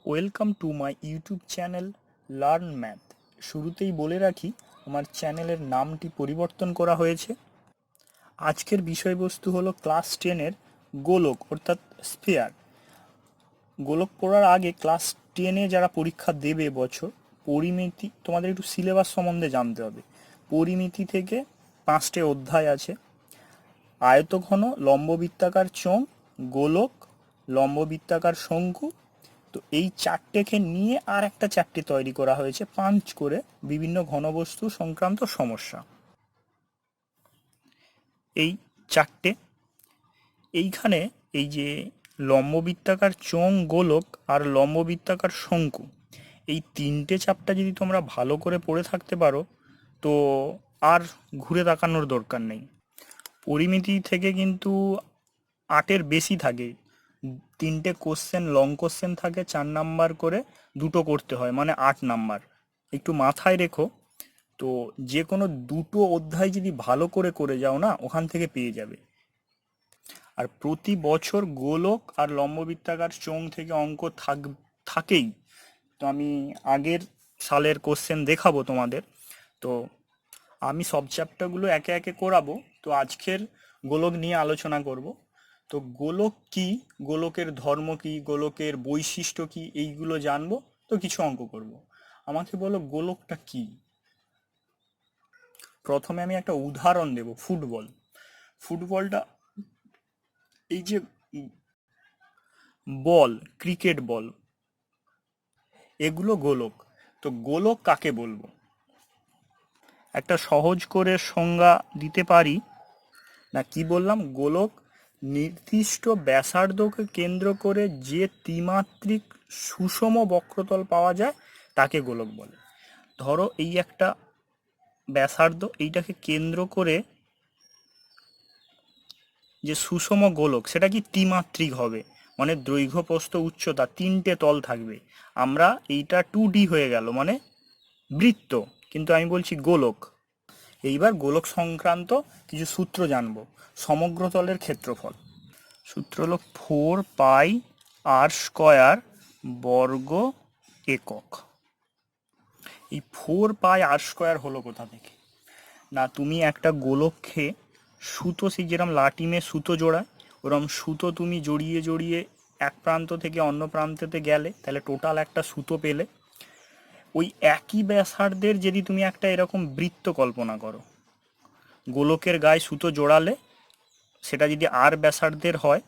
Welcome to my YouTube channel learn math. শুরুতেই বলে রাখি, আমার চ্যানেলের নামটি পরিবর্তন করা হয়েছে। আজকের বিষয়বস্তু হলো ক্লাস 10-এর গোলক অর্থাৎ স্ফিয়ার। গোলক পড়ার আগে ক্লাস 10-এ যারা পরীক্ষা দেবে বছর, পরিমিতি তোমাদের একটু সিলেবাস সম্বন্ধে জানতে হবে। পরিমিতি থেকে 5টে অধ্যায় আছে: আয়তঘন, লম্ববৃত্তাকার চোঙ, গোলক, লম্ববৃত্তাকার শঙ্কু। তো এই চারটেকে নিয়ে আর একটা চারটে তৈরি করা হয়েছে পাঞ্চ করে, বিভিন্ন ঘনবস্তু সংক্রান্ত সমস্যা। এই চারটে এইখানে এই যে লম্ববৃত্তাকার চোঙ, গোলক আর লম্ববৃত্তাকার শঙ্কু, এই তিনটে চ্যাপ্টার যদি তোমরা ভালো করে পড়ে থাকতে পারো তো আর ঘুরে তাকানোর দরকার নেই। পরিমিতি থেকে কিন্তু 8-এর বেশি থাকে। 3টে কোশ্চেন, লং কোশ্চেন থাকে 4 নাম্বার করে, দুটো করতে হয়, মানে 8 নাম্বার। একটু মাথায় রেখো। তো যে কোনো দুটো অধ্যায় যদি ভালো করে করে যাও না, ওখান থেকে পেয়ে যাবে। আর প্রতি বছর গোলক আর লম্ববৃত্তাকার চোঙ থেকে অঙ্ক থাকেই। তো আমি আগের সালের কোশ্চেন দেখাবো তোমাদের। তো আমি সব চ্যাপ্টারগুলো একে একে করাবো। তো আজকের গোলক নিয়ে আলোচনা করব। তো গোলক কি, গোলকের ধর্ম কি, গোলকের বৈশিষ্ট্য কি, এইগুলো জানবো। তো কিছু অঙ্ক করব। আমাকে বলো গোলকটা কি। প্রথমে আমি একটা উদাহরণ দেব, ফুটবল। ফুটবলটা এই যে বল, ক্রিকেট বল, এগুলো গোলক। তো গোলক কাকে বলবো? একটা সহজ করে সংজ্ঞা দিতে পারি না, কি বললাম? গোলক নির্দিষ্ট ব্যাসার্ধকে কেন্দ্র করে যে ত্রিমাত্রিক সুষম বক্রতল পাওয়া যায় তাকে গোলক বলে। ধরো এই একটা ব্যাসার্ধ, এইটাকে কেন্দ্র করে যে সুষম গোলক, সেটা কি ত্রিমাত্রিক হবে, মানে দৈর্ঘ্য, প্রস্থ, উচ্চতা, তিনটে তল থাকবে। আমরা এইটা 2D হয়ে গেল, মানে বৃত্ত, কিন্তু আমি বলছি গোলক। এইবার গোলক সংক্রান্ত কিছু সূত্র জানবো। সমগ্র তলের ক্ষেত্রফল সূত্র হলো 4πr² বর্গ একক। এই 4πr² হলো কোথা থেকে? না, তুমি একটা গোলককে সুতো, সেই যেরকম লাটিমে সুতো জোড়ায়, ওরম সুতো তুমি জড়িয়ে জড়িয়ে এক প্রান্ত থেকে অন্য প্রান্তেতে গেলে, তাহলে টোটাল একটা সুতো পেলে। ওই একই ব্যাসার্ধের যদি তুমি একটা এরকম বৃত্ত কল্পনা করো, গোলকের গায়ে সুতো জোড়ালে, সেটা যদি আর ব্যাসার্ধের হয়,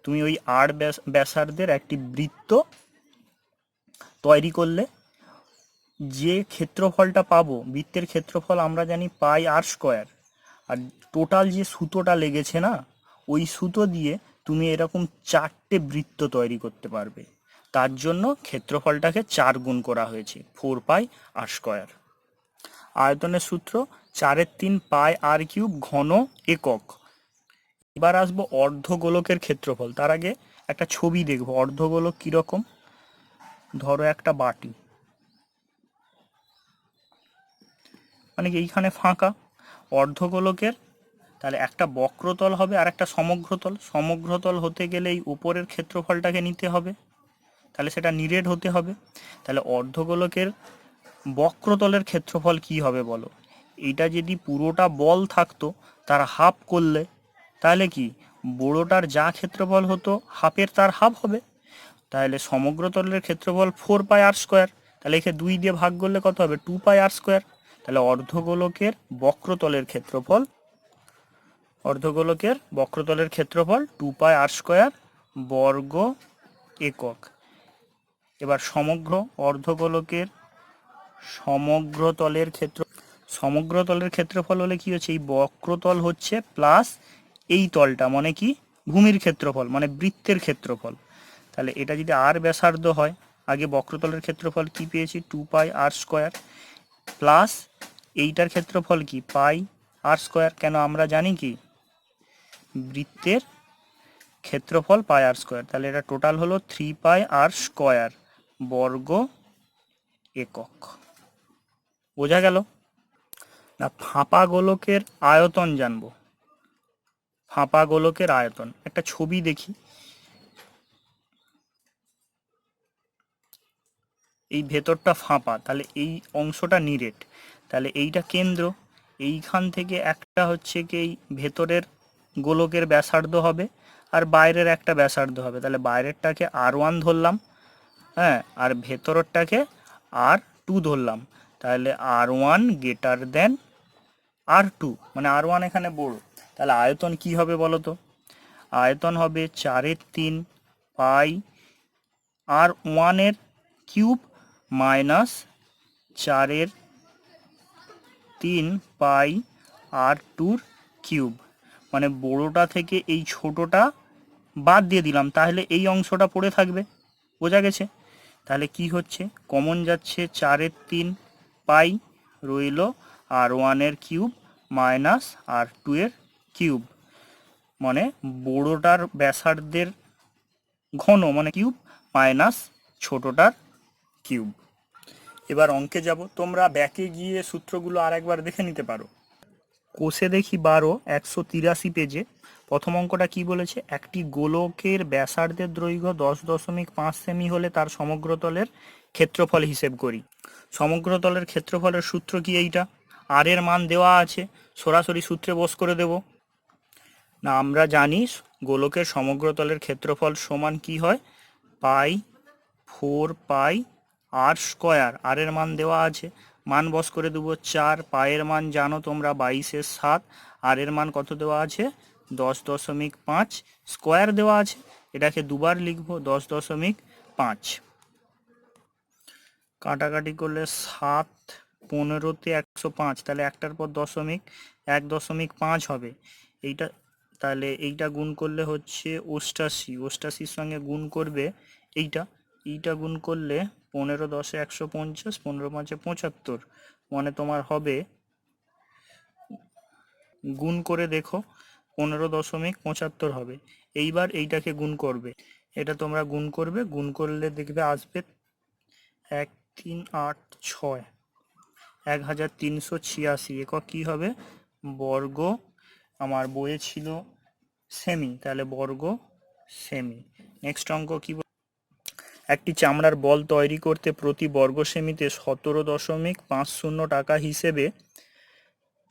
তুমি ওই আর ব্যাসার্ধের একটি বৃত্ত তৈরি করলে যে ক্ষেত্রফলটা পাবো, বৃত্তের ক্ষেত্রফল আমরা জানি πr²। আর টোটাল যে সুতোটা লেগেছে না, ওই সুতো দিয়ে তুমি এরকম 4টে বৃত্ত তৈরি করতে পারবে। তার জন্য ক্ষেত্রফলটাকে 4 গুণ করা হয়েছে, 4πr²। আয়তনের সূত্র 4/3πr³ ঘন একক। এবার আসবো অর্ধগোলকের ক্ষেত্রফল। তার আগে একটা ছবি দেখবো অর্ধগোলক কিরকম। ধরো একটা বাটি, মানে কি এইখানে ফাঁকা। অর্ধগোলকের তাহলে একটা বক্রতল হবে আর একটা সমগ্রতল। সমগ্রতল হতে গেলে এই উপরের ক্ষেত্রফলটাকে নিতে হবে, তাহলে সেটা নিরেট হতে হবে। তাহলে অর্ধগোলকের বক্রতলের ক্ষেত্রফল কি হবে বলো? এইটা যদি পুরোটা বল থাকতো, তার হাফ করলে, তাহলে কি বড়োটার যা ক্ষেত্রফল হতো হাফের তার হাফ হবে। তাহলে সমগ্রতলের ক্ষেত্রফল 4πr²। তাহলে একে 2 দিয়ে ভাগ করলে কত হবে? 2πr²। তাহলে অর্ধগোলকের বক্রতলের ক্ষেত্রফল 2πr² বর্গ একক। এবার অর্ধগোলকের সমগ্রতলের ক্ষেত্রফল হলে কি হচ্ছে? এই বক্রতল হচ্ছে প্লাস এই তলটা, মানে কি ভূমির ক্ষেত্রফল, মানে বৃত্তের ক্ষেত্রফল। তাহলে এটা যদি আর ব্যাসার্ধ হয়, আগে বক্রতলের ক্ষেত্রফল কি পেয়েছি? 2πr² প্লাস এইটার ক্ষেত্রফল কি? πr²। কেন? আমরা জানি কি বৃত্তের ক্ষেত্রফল πr²। তাহলে এটা টোটাল হলো 3πr² বর্গ একক। বোঝা গেল না? ফাঁপা গোলকের আয়তন জানবো। ফাঁপা গোলকের আয়তন একটা ছবি দেখি। এই ভেতরটা ফাঁপা, তাহলে এই অংশটা নিরেট, তাহলে এইটা কেন্দ্র। এইখান থেকে একটা হচ্ছে কি এই ভেতরের গোলকের ব্যাসার্ধ হবে, আর বাইরের একটা ব্যাসার্ধ হবে, তাহলে বাইরেরটাকে R1 ধরলাম, হ্যাঁ, আর ভেতরটাকে R2 ধরলাম, তাহলে R1 গ্রেটার দেন R2, মানে R1 এখানে বড়। তাহলে আয়তন কি হবে বলো তো? আয়তন হবে 4/3 পাই R1 এর কিউব মাইনাস 4/3 পাই R2 কিউব, মানে বড়টা থেকে এই ছোটটা বাদ দিয়ে দিলাম, তাহলে এই অংশটা পড়ে থাকবে। বোঝা গেছে? তাহলে কি হচ্ছে, কমন যাচ্ছে 4/3 পাই, রইল R1 এর কিউব মাইনাস R2 এর কিউব, মানে বড়টার ব্যাসার্ধের ঘন মানে কিউব মাইনাস ছোটটার কিউব। এবার অঙ্কে যাব, তোমরা ব্যাকে গিয়ে সূত্রগুলো আর একবার দেখে নিতে পারো। কোষে দেখি 12 183 পেজে প্রথম অঙ্কটা কি বলেছে, একটি গোলকের ব্যাসার্ধের দৈর্ঘ্য 10.5 সেমি হলে তার সমগ্রতলের ক্ষেত্রফল হিসেব করি। সমগ্রতলের ক্ষেত্রফলের সূত্র কি? এইটা আর এর মান দেওয়া আছে, সরাসরি সূত্রে বস করে দেব না? আমরা জানি গোলকের সমগ্রতলের ক্ষেত্রফল সমান কি হয়, পাই 4 পাই আর স্কোয়ার। আর এর মান দেওয়া আছে, মান বস করে দেবো 4, পায়ের মান জানো তোমরা 22/7, আর এর মান কত দেওয়া আছে 10.5, স্কোয়ার দেওয়া আছে, এটাকে দুবার লিখবো 10.5। কাটাকাটি করলে 7 15-তে 105, তাহলে একটার পর 1.5 হবে এইটা, তাহলে এইটা গুণ করলে হচ্ছে 88, 88-র সঙ্গে গুণ করবে এইটা গুণ করলে 15 × 10 150, 15 × 5 75, মানে তোমার হবে, গুণ করে দেখো 15.75 হবে। এইবার এইটাকে গুণ করবে, এটা তোমরা গুণ করবে, গুণ করলে দেখবে আসবে 1386, 1386 একক কি হবে, বর্গ, আমার বইয়ে ছিল সেমি, তাহলে বর্গ সেমি। নেক্সট অঙ্ক কি, একটি চামড়ার বল তৈরি করতে প্রতি বর্গ সেমিতে 17.50 টাকা হিসেবে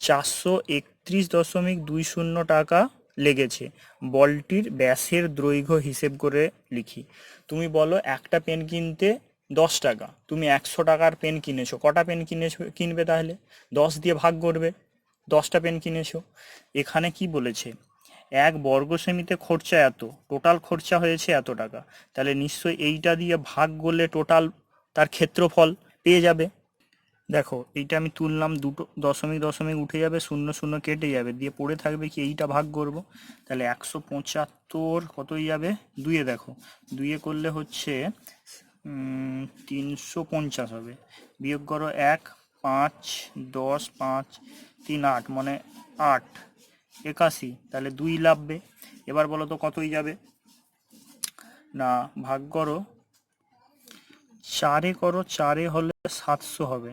431.20 টাকা লেগেছে। বলটির ব্যাসের দৈর্ঘ্য হিসেব করে লিখি। তুমি বলো একটা পেন কিনতে 10 টাকা, তুমি 100 টাকার পেন কিনেছো, কটা পেন কিনবে তাহলে 10 দিয়ে ভাগ করবে, 10টা পেন কিনেছো। এখানে কি বলেছে, এক বর্গ সেমিতে খরচা এত, টোটাল খরচা হয়েছে এত টাকা, তাহলে নিশ্চয়ই এইটা দিয়ে ভাগ করলে টোটাল তার ক্ষেত্রফল পেয়ে যাবে। দেখো এইটা আমি তুললাম, দুটো দশমিক দশমিক উঠে যাবে, শূন্য শূন্য কেটে যাবে, দিয়ে পড়ে থাকবে কি, এইটা ভাগ করব, তাহলে 175 কতই যাবে, দুইয়ে দেখো, দুইয়ে করলে হচ্ছে 350 হবে, বিয়োগ করো 1 5 10 5 3 8, মানে 8 81, তাহলে 2 লাভবে। এবার বলো তো কতই যাবে, না ভাগ করো 4-এ করো, 4-এ হলে 700 হবে,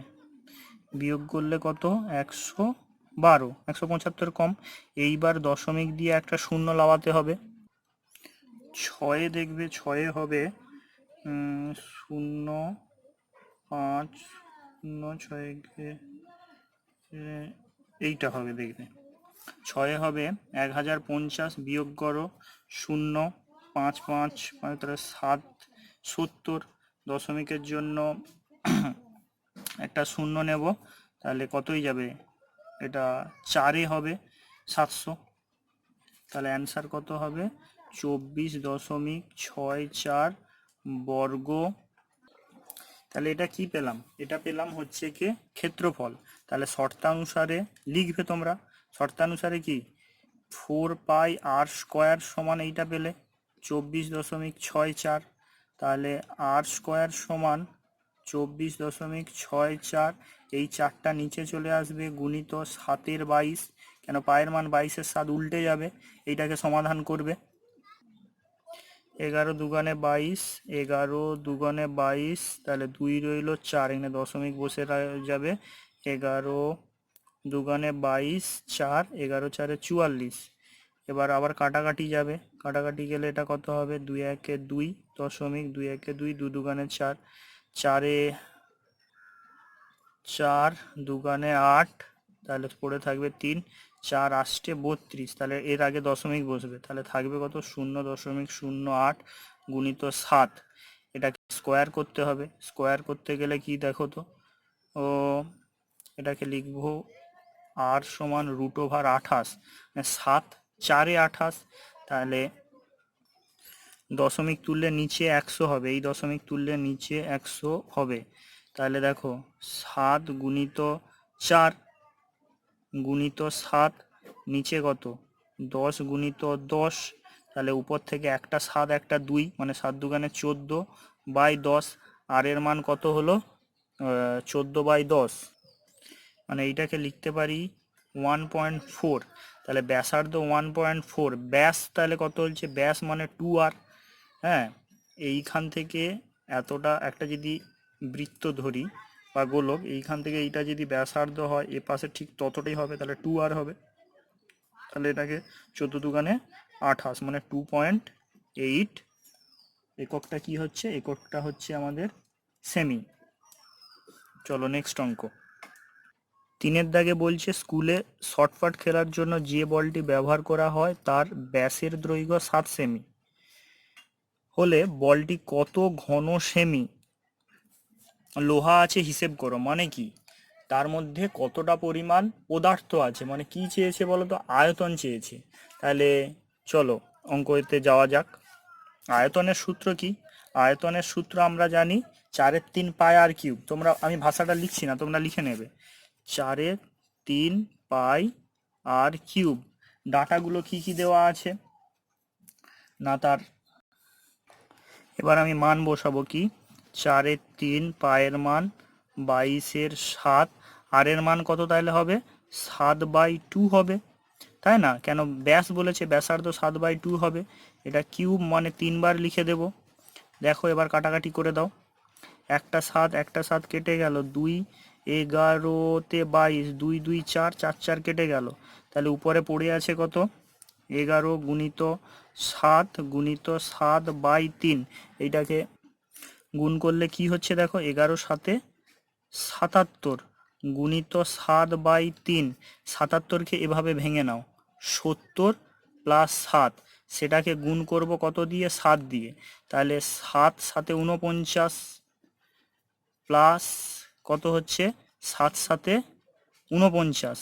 বিয়োগ করলে কত 112, 175 কম। এইবার দশমিক দিয়ে একটা শূন্য লাগাতে হবে, 6-এ দেখবে 6-এ হবে 0 5 0 6 এইটা হবে, দেখবে 6-এ হবে 1050, বিয়োগ করো 0 5 5 মানে তাহলে 70, দশমিকের জন্য একটা শূন্য নেব, তাহলে কতই যাবে, এটা 4-এ হবে 700, তাহলে অ্যান্সার কত হবে 24.64 বর্গ। তাহলে এটা কি পেলাম, এটা পেলাম হচ্ছে কি ক্ষেত্রফল। তাহলে শর্তানুসারে লিখবে তোমরা, শর্তানুসারে কি 4 পাই আর স্কোয়ার সমান এইটা পেলে 24.64, তাহলে আর স্কোয়ার সমান 24.64, এই 4টা নিচে চলে আসবে, গুণিত 7-এর 22, কেন পায়ের মান 22-এর 7 উল্টে যাবে, এইটাকে সমাধান করবে। 11 দুগুণে 22, 11 দুগুণে 22, তাহলে 2 রইল 4, এখানে দশমিক বসে যাবে, 11 দুগুণে 22 4, 11 4-এ 44, এবার আবার কাটাকাটি যাবে, কাটাকাটি গেলে এটা কত হবে, 2 1-এ 2, দশমিক 2 1-এ 2, 2 দুগুণে 4, চারে 4, দুগানে 8, তাহলে পড়ে থাকবে 3, 4 8 32, তাহলে এর আগে দশমিক বসবে, তাহলে থাকবে কত 0.08 গুণিত 7। এটাকে স্কোয়ার করতে হবে, স্কোয়ার করতে গেলে কি দেখো তো, ও এটাকে লিখবো আর সমান √28, 7 4 28, তাহলে দশমিক তুললে নিচে 100 হবে, এই দশমিক তুললে নিচে 100 হবে। তাহলে দেখো 7 গুণিত 4 গুণিত 7, নিচে কত 10 গুণিত 10, তাহলে উপর থেকে একটা 7 একটা 2, মানে 7 দুগানে 14/10, আর এর মান কত হলো 14/10, মানে এইটাকে লিখতে পারি 1.4। তাহলে ব্যাসার্ধ 1.4, ব্যাস তাহলে কত হচ্ছে, ব্যাস মানে 2r। হ্যাঁ, এইখান থেকে এতটা একটা যদি বৃত্ত ধরি বা গোলক, এইখান থেকে এইটা যদি ব্যাসার্ধ হয়, এ পাশে ঠিক ততটাই হবে, তাহলে 2r হবে। তাহলে এটাকে 14 দুগানে 28, মানে 2.8। এককটা কি হচ্ছে, এককটা হচ্ছে আমাদের সেমি। চলো নেক্সট অঙ্ক। 3-এর দাগে বলছে স্কুলে শটপাট খেলার জন্য যে বলটি ব্যবহার করা হয় তার ব্যাসের দৈর্ঘ্য 7 সেমি হলে বলটি কত ঘন সেমি লোহা আছে হিসেব করো। মানে কি, তার মধ্যে কতটা পরিমাণ পদার্থ আছে, মানে কি চেয়েছে বলো তো, আয়তন চেয়েছে। তাহলে চলো অঙ্কতে যাওয়া যাক। আয়তনের সূত্র কি, আয়তনের সূত্র আমরা জানি 4/3 পাই আর কিউব। তোমরা, আমি ভাষাটা লিখছি না, তোমরা লিখে নেবে, 4/3 পাই আর কিউব। ডাটাগুলো কি কি দেওয়া আছে না, তার এবার আমি মান বসাবো, কি 4/3 পায়ের মান 22/7, আর এর মান কত তাহলে হবে 7/2 হবে, তাই না? কেন ব্যাস বলেছে, ব্যাসার্ধ 7/2 হবে। এটা কিউব মানে 3 বার লিখে দেব। দেখো এবার কাটাকাটি করে দাও, একটা 7 একটা 7 কেটে গেল, 2 11তে 22, 2 2 4, 4 4 কেটে গেল, তাহলে উপরে পড়ে আছে কত 11 গুণিত 7 গুণিত 7/3। এইটাকে গুণ করলে কি হচ্ছে দেখো, 11 7 77 গুণিত 7/3। 77কে এভাবে ভেঙে নাও, 70 প্লাস 7, সেটাকে গুণ করব কত দিয়ে, 7 দিয়ে। তাহলে 7 7 49 প্লাস কত হচ্ছে 7 7 49,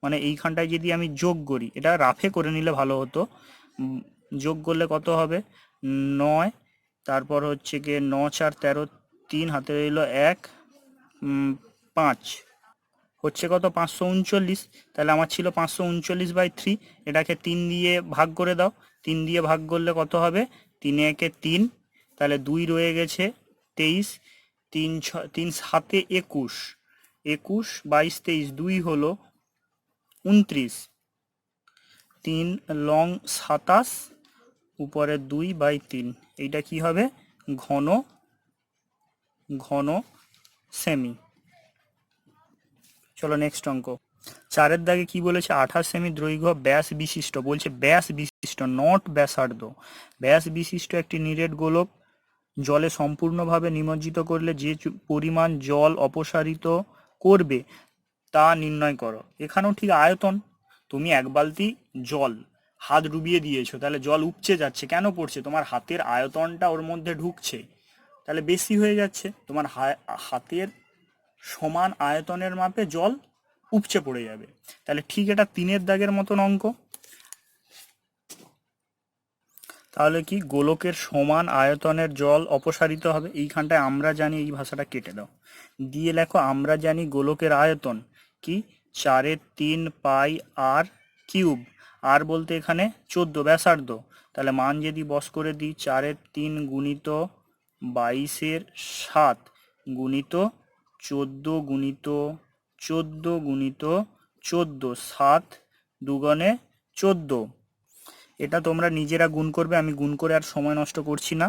মানে এইখানটায় যদি আমি যোগ করি, এটা রাফে করে নিলে ভালো হতো, যোগ করলে কত হবে 9, তারপর হচ্ছে গিয়ে 9 4 13, 3 হাতে রইল 1, 5 হচ্ছে কত 539। তাহলে আমার ছিল 539/3, এটাকে 3 দিয়ে ভাগ করে দাও, 3 দিয়ে ভাগ করলে কত হবে 3 একে 3, তাহলে 2 রয়ে গেছে 23, 3 3 7 21, 21 22 23, 2 হলো 29, 3 লং 27, উপরে 2/3। এইটা কি হবে ঘন ঘন সেমি। চলো নেক্সট অঙ্ক। 4-এর দাগে কি বলেছে, 28 সেমি দৈর্ঘ্য ব্যাস বিশিষ্ট, বলছে ব্যাস বিশিষ্ট নট ব্যাসার্ধ, ব্যাস বিশিষ্ট একটি নিরেট গোলক জলে সম্পূর্ণভাবে নিমজ্জিত করলে যে পরিমাণ জল অপসারিত করবে তা নির্ণয় করো। এখানেও ঠিক আয়তন, তুমি 1 বালতি জল হাত ডুবিয়ে দিয়েছো, তাহলে জল উপচে যাচ্ছে, কেন পড়ছে, তোমার হাতের আয়তনটা ওর মধ্যে ঢুকছে, তাহলে বেশি হয়ে যাচ্ছে, তোমার হাতের সমান আয়তনের মাপে জল উপচে পড়ে যাবে। তাহলে ঠিক এটা 3-এর দাগের মতন অঙ্ক। তাহলে কি গোলকের সমান আয়তনের জল অপসারিত হবে, এইখানটায় আমরা জানি, এই ভাষাটা কেটে দাও, দিয়ে লেখো আমরা জানি গোলকের আয়তন কি 4/3 পাই আর কিউব, আর বলতে এখানে 14 ব্যাসার্ধ। তাহলে মান যদি বস করে দিই, 4/3 গুণিত 22/7 গুণিত 14 গুণিত 14 গুণিত 14, 7 দুগুণে 14। এটা তোমরা নিজেরা গুণ করবে, আমি গুণ করে আর সময় নষ্ট করছি না।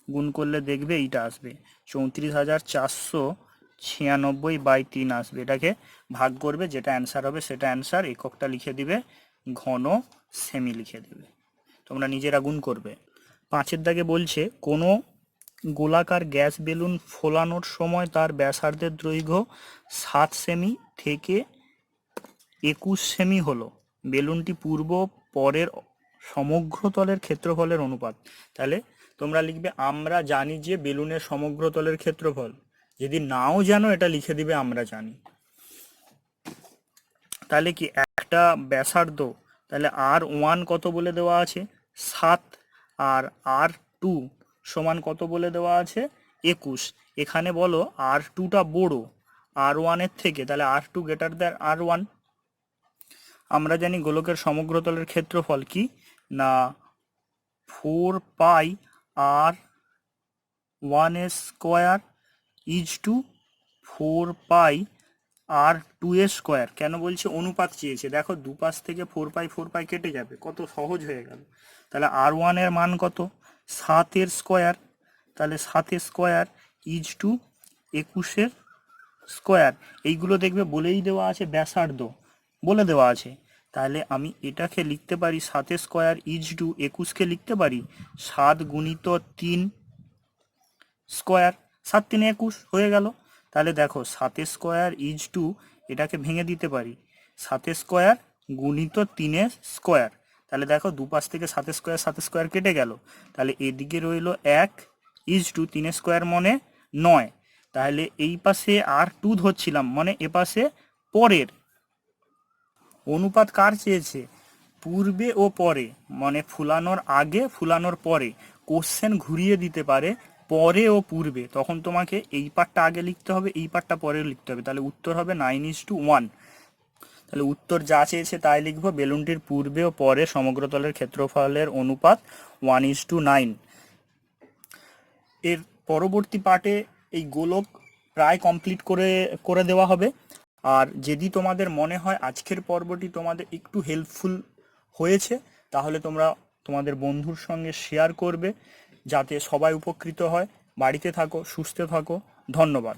গুণ করলে দেখবে এইটা আসবে 34,496/3 আসবে। এটাকে ভাগ করবে, যেটা অ্যান্সার হবে সেটা অ্যান্সার, এককটা লিখে দিবে ঘন সেমি লিখে দেবে, তোমরা নিজেরা গুণ করবে। 5-এর দাগে বলছে কোনো গোলাকার গ্যাস বেলুন ফোলানোর সময় তার ব্যাসার্ধের দৈর্ঘ্য 7 সেমি থেকে 21 সেমি হলো। বেলুনটি পূর্ব পরের সমগ্র তলের ক্ষেত্রফলের অনুপাত। তাহলে তোমরা লিখবে আমরা জানি যে বেলুনের সমগ্র তলের ক্ষেত্রফল। যদি নাও জানো এটা লিখে দিবে আমরা জানি। তাহলে কি একটা ব্যাসার্ধ, তাহলে R1 কত বলে দেওয়া আছে 7, আর R2 সমান কত বলে দেওয়া আছে 21। এখানে বলো R2টা বড় R1 এর থেকে, তাহলে R2 গ্রেটার দ্যান R1। আমরা জানি গোলকের সমগ্র তলের ক্ষেত্রফল কি না 4 পাই R1 এর square is two 4 pi R2 এর স্কোয়ার। কেন বলছে অনুপাত চেয়েছে, দেখো দুপাশ থেকে 4 পাই কেটে যাবে, কত সহজ হয়ে গেল। তাহলে R1 এর মান কত 7 এর স্কোয়ার, তাহলে 7 এর স্কোয়ার ইজ টু 21 এর স্কোয়ার। এইগুলো দেখবে বলেই দেওয়া আছে, ব্যাসার্ধ বলে দেওয়া আছে। তাহলে আমি এটাকে লিখতে পারি 7 এর স্কোয়ার ইজ টু 21কে লিখতে পারি 7 গুণিত 3 স্কোয়ার, 7 3 21 হয়ে গেল। তাহলে দেখো 7 স্কোয়ার ইজ টু, এটাকে ভেঙে দিতে পারি 7 স্কোয়ার গুণিত 3 স্কোয়ার। তাহলে দেখো দুপাশ থেকে 7 স্কোয়ার কেটে গেল, তাহলে এদিকে রইল 1 ইজ টু 3 স্কোয়ার মানে 9। তাহলে এই পাশে R2 ধরছিলাম, মানে এ পাশে পরের। অনুপাত কার চেয়েছে পূর্বে ও পরে, মানে ফুলানোর আগে ফুলানোর পরে। কোশ্চেন ঘুরিয়ে দিতে পারে পরে ও পূর্বে, তখন তোমাকে এই পার্টটা আগে লিখতে হবে, এই পার্টটা পরে লিখতে হবে। তাহলে উত্তর হবে 9:1। তাহলে উত্তর যা চেয়েছে তাই লিখবো, বেলুনটির পূর্বে ও পরে সমগ্রতলের ক্ষেত্রফলের অনুপাত 1:9। এর পরবর্তী পার্টে এই গোলক প্রায় কমপ্লিট করে দেওয়া হবে। আর যদি তোমাদের মনে হয় আজকের পর্বটি তোমাদের একটু হেল্পফুল হয়েছে, তাহলে তোমরা তোমাদের বন্ধুর সঙ্গে শেয়ার করবে, যাতে সবাই উপকৃত হয়। বাড়িতে থাকো, সুস্থ থাকো, ধন্যবাদ।